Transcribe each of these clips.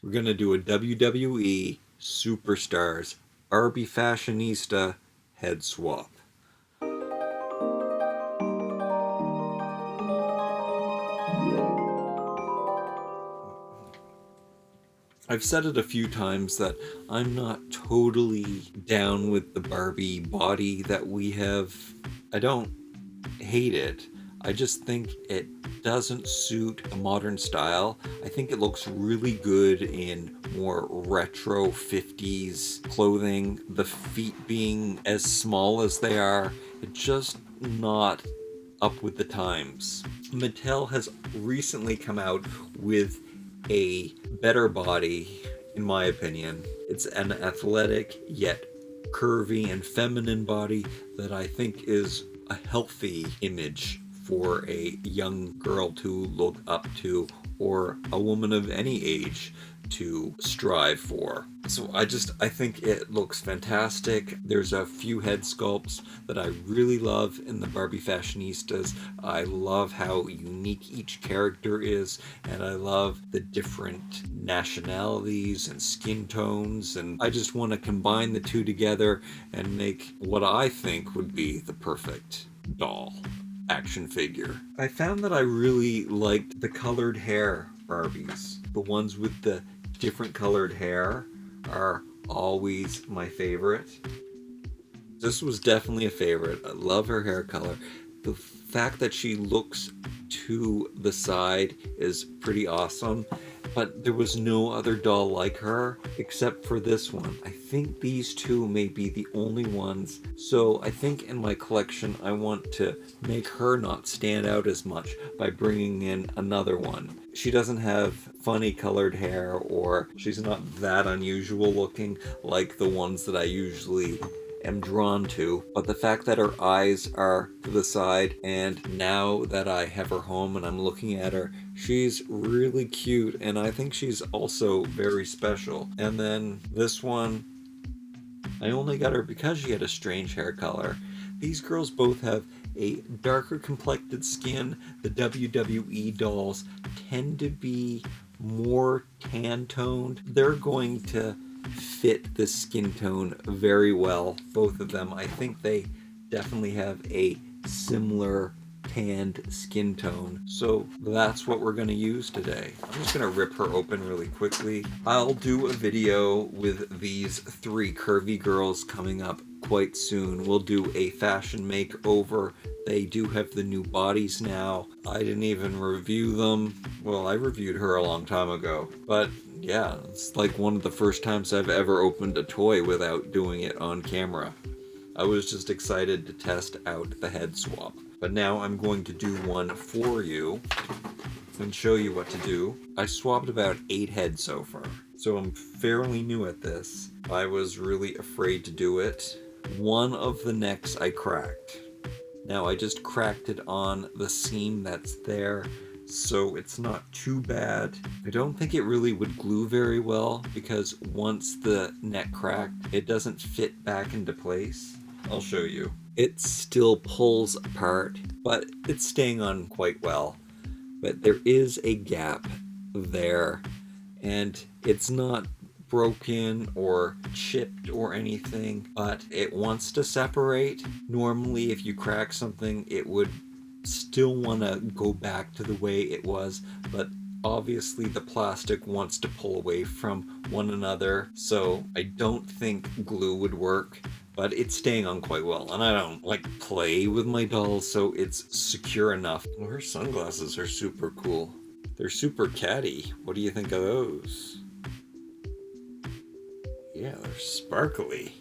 We're going to do a WWE Superstars Barbie Fashionista head swap. I've said it a few times that I'm not totally down with the Barbie body that we have. I don't hate it. I just think it doesn't suit a modern style. I think it looks really good in more retro 50s clothing. The feet being as small as they are, it's just not up with the times. Mattel has recently come out with a better body, in my opinion. It's an athletic yet curvy and feminine body that I think is a healthy image for a young girl to look up to, or a woman of any age to strive for. So I think it looks fantastic. There's a few head sculpts that I really love in the Barbie Fashionistas. I love how unique each character is, and I love the different nationalities and skin tones, and I just want to combine the two together and make what I think would be the perfect doll action figure. I found that I really liked the colored hair Barbies. The ones with the different colored hair are always my favorite. This was definitely a favorite. I love her hair color. The fact that she looks to the side is pretty awesome, but there was no other doll like her except for this one. I think these two may be the only ones, so I think in my collection I want to make her not stand out as much by bringing in another one. She doesn't have funny colored hair, or she's not that unusual looking like the ones that I usually am drawn to, but the fact that her eyes are to the side, and now that I have her home and I'm looking at her, she's really cute, and I think she's also very special. And then this one, I only got her because she had a strange hair color. These girls both have a darker complected skin. The WWE dolls tend to be more tan toned. They're going to fit the skin tone very well, both of them. I think they definitely have a similar tanned skin tone, so that's what we're going to use today. I'm just going to rip her open really quickly. I'll do a video with these three curvy girls coming up quite soon. We'll do a fashion makeover. They do have the new bodies now. I didn't even review them. Well, I reviewed her a long time ago, but yeah, it's like one of the first times I've ever opened a toy without doing it on camera. I was just excited to test out the head swap. But now I'm going to do one for you and show you what to do. I swapped about 8 heads so far, so I'm fairly new at this. I was really afraid to do it. One of the necks I cracked. Now I just cracked it on the seam that's there, so it's not too bad. I don't think it really would glue very well, because once the neck cracked, it doesn't fit back into place. I'll show you. It still pulls apart, but it's staying on quite well. But there is a gap there, and it's not broken or chipped or anything, but it wants to separate. Normally, if you crack something, it would still want to go back to the way it was, but obviously the plastic wants to pull away from one another, so I don't think glue would work, but it's staying on quite well. And I don't like play with my dolls, so it's secure enough. Oh, her sunglasses are super cool. They're super catty. What do you think of those? Yeah, they're sparkly.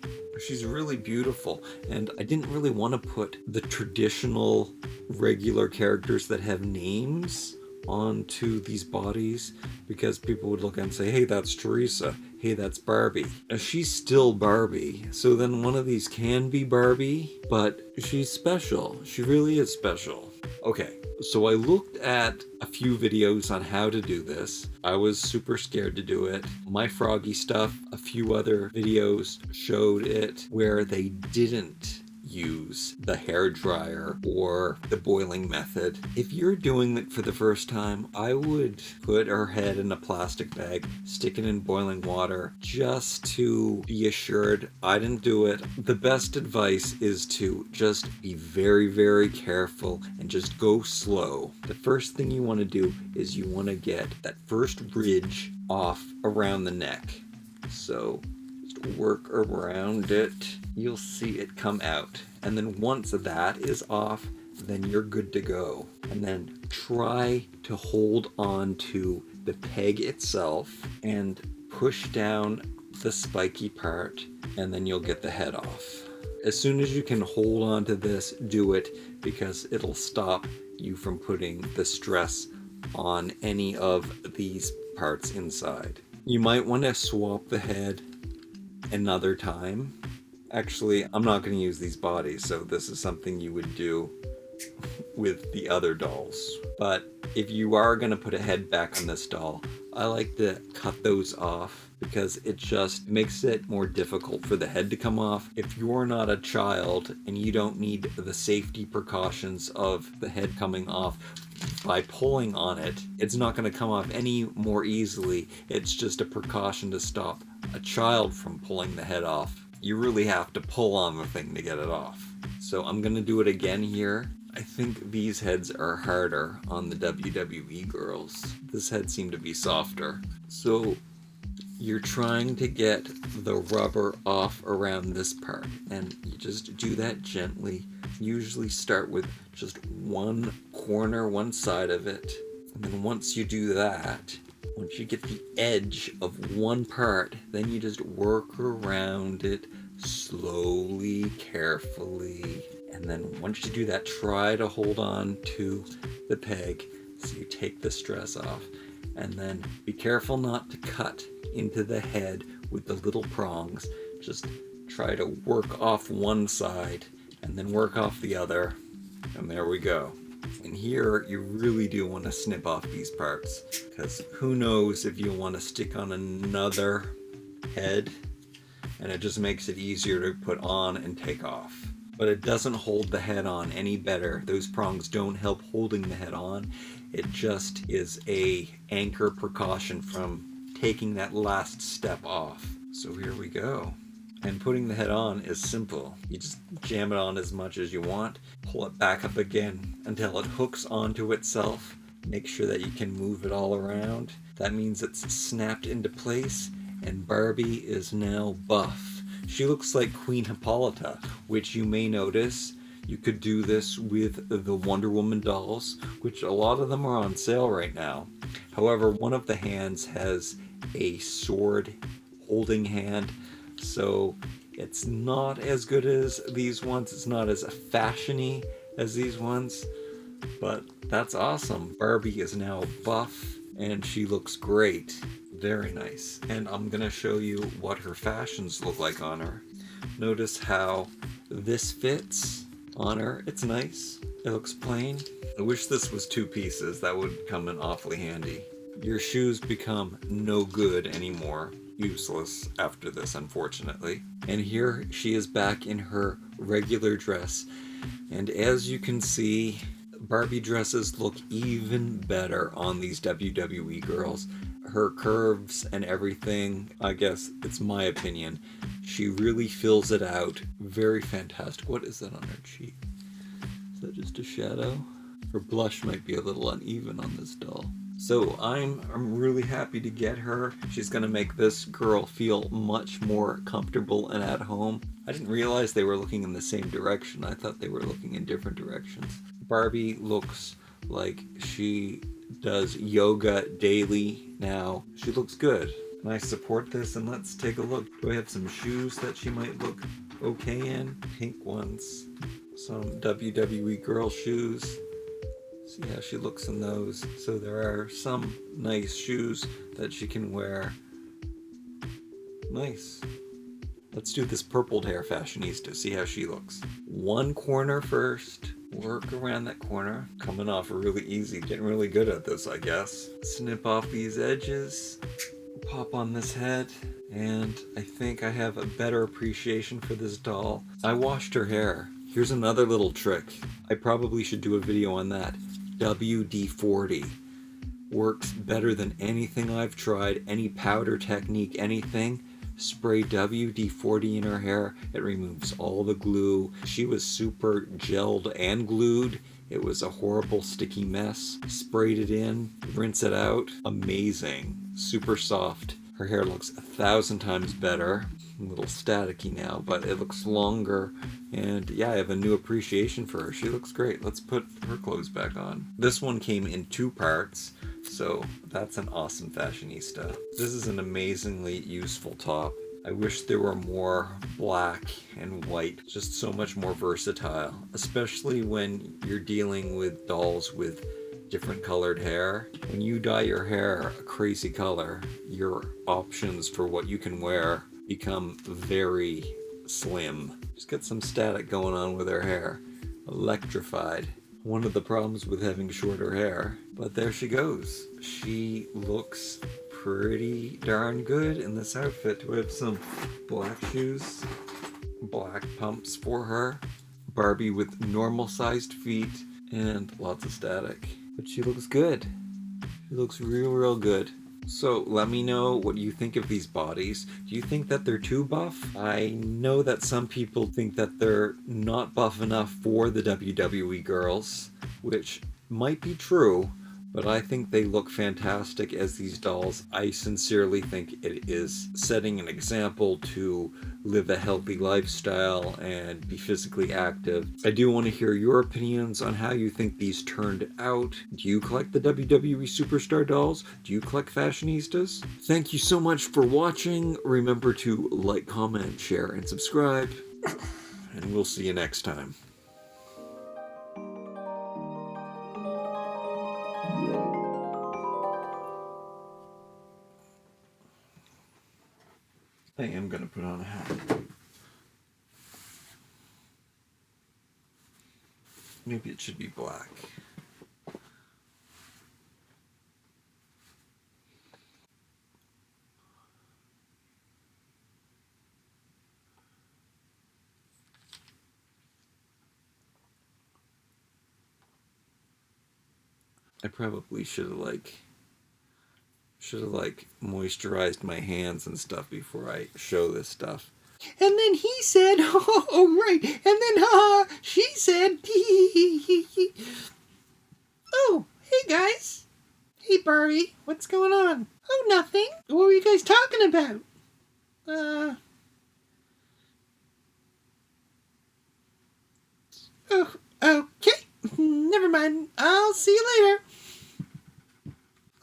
She's really beautiful, and I didn't really want to put the traditional regular characters that have names onto these bodies, because people would look and say, hey, that's Teresa, hey, that's Barbie. She's still Barbie, so then one of these can be Barbie, but she's special. She really is special. Okay, so I looked at a few videos on how to do this. I was super scared to do it. My Froggy Stuff, a few other videos showed it where they didn't use the hair dryer or the boiling method. If you're doing it for the first time, I would put her head in a plastic bag, stick it in boiling water just to be assured. I didn't do it. The best advice is to just be very, very careful and just go slow. The first thing you want to do is you want to get that first ridge off around the neck. So just work around it. You'll see it come out. And then once that is off, then you're good to go. And then try to hold on to the peg itself and push down the spiky part, and then you'll get the head off. As soon as you can hold on to this, do it, because it'll stop you from putting the stress on any of these parts inside. You might want to swap the head another time. Actually, I'm not going to use these bodies, so this is something you would do with the other dolls. But if you are going to put a head back on this doll, I like to cut those off because it just makes it more difficult for the head to come off. If you're not a child and you don't need the safety precautions of the head coming off by pulling on it, it's not going to come off any more easily. It's just a precaution to stop a child from pulling the head off. You really have to pull on the thing to get it off. So I'm going to do it again here. I think these heads are harder on the WWE girls. This head seemed to be softer. So you're trying to get the rubber off around this part, and you just do that gently. Usually start with just one corner, one side of it, and then once you do that, once you get the edge of one part, then you just work around it slowly, carefully. And then once you do that, try to hold on to the peg so you take the stress off. And then be careful not to cut into the head with the little prongs. Just try to work off one side and then work off the other. And there we go. And here you really do want to snip off these parts, because who knows if you want to stick on another head, and it just makes it easier to put on and take off. But it doesn't hold the head on any better. Those prongs don't help holding the head on. It just is a anchor precaution from taking that last step off. So here we go. And putting the head on is simple. You just jam it on as much as you want, pull it back up again until it hooks onto itself. Make sure that you can move it all around. That means it's snapped into place, and Barbie is now buff. She looks like Queen Hippolyta, which you may notice. You could do this with the Wonder Woman dolls, which a lot of them are on sale right now. However, one of the hands has a sword holding hand, so it's not as good as these ones. It's not as fashiony as these ones, but that's awesome. Barbie is now buff and she looks great. Very nice. And I'm gonna show you what her fashions look like on her. Notice how this fits on her. It's nice. It looks plain. I wish this was two pieces. That would come in awfully handy. Your shoes become no good anymore. Useless after this, unfortunately. And here she is back in her regular dress. And as you can see, Barbie dresses look even better on these WWE girls. Her curves and everything, I guess it's my opinion, she really fills it out. Very fantastic. What is that on her cheek? Is that just a shadow? Her blush might be a little uneven on this doll. So I'm really happy to get her. She's gonna make this girl feel much more comfortable and at home. I didn't realize they were looking in the same direction. I thought they were looking in different directions. Barbie looks like she does yoga daily now. She looks good. And I support this, and let's take a look. Do I have some shoes that she might look okay in? Pink ones. Some WWE girl shoes. See how she looks in those. So there are some nice shoes that she can wear. Nice. Let's do this purpled hair fashionista, see how she looks. One corner first. Work around that corner. Coming off really easy. Getting really good at this, I guess. Snip off these edges. Pop on this head. And I think I have a better appreciation for this doll. I washed her hair Here's another little trick. I probably should do a video on that. WD-40. Works better than anything I've tried, any powder technique, anything. Spray WD-40 in her hair, it removes all the glue. She was super gelled and glued. It was a horrible sticky mess. Sprayed it in, rinse it out. Amazing. Super soft. Her hair looks 1,000 times better. A little staticky now, but it looks longer. And yeah, I have a new appreciation for her. She looks great. Let's put her clothes back on. This one came in 2 parts, so that's an awesome fashionista. This is an amazingly useful top. I wish there were more black and white, just so much more versatile, especially when you're dealing with dolls with different colored hair. When you dye your hair a crazy color, your options for what you can wear become very slim. Just get some static going on with her hair. Electrified. One of the problems with having shorter hair, but there she goes. She looks pretty darn good in this outfit. Do I have some black shoes? Black pumps for her. Barbie with normal sized feet and lots of static. But she looks good. She looks real good. So let me know what you think of these bodies. Do you think that they're too buff? I know that some people think that they're not buff enough for the WWE girls, which might be true, but I think they look fantastic as these dolls. I sincerely think it is setting an example to live a healthy lifestyle and be physically active. I do want to hear your opinions on how you think these turned out. Do you collect the WWE Superstar dolls? Do you collect fashionistas? Thank you so much for watching. Remember to like, comment, share, and subscribe. And we'll see you next time. I am going to put on a hat. Maybe it should be black. I probably should have moisturized my hands and stuff before I show this stuff. And then he said, oh, right. And then, she said, oh, hey, guys. Hey, Barbie. What's going on? Oh, nothing. What were you guys talking about? Oh, okay. Never mind. I'll see you later.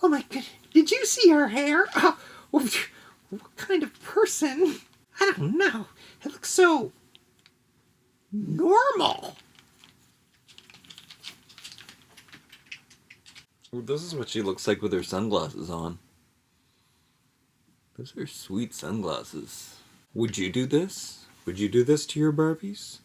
Oh, my goodness. Did you see her hair? Oh, what kind of person? I don't know. It looks so normal. Well, this is what she looks like with her sunglasses on. Those are sweet sunglasses. Would you do this? Would you do this to your Barbies?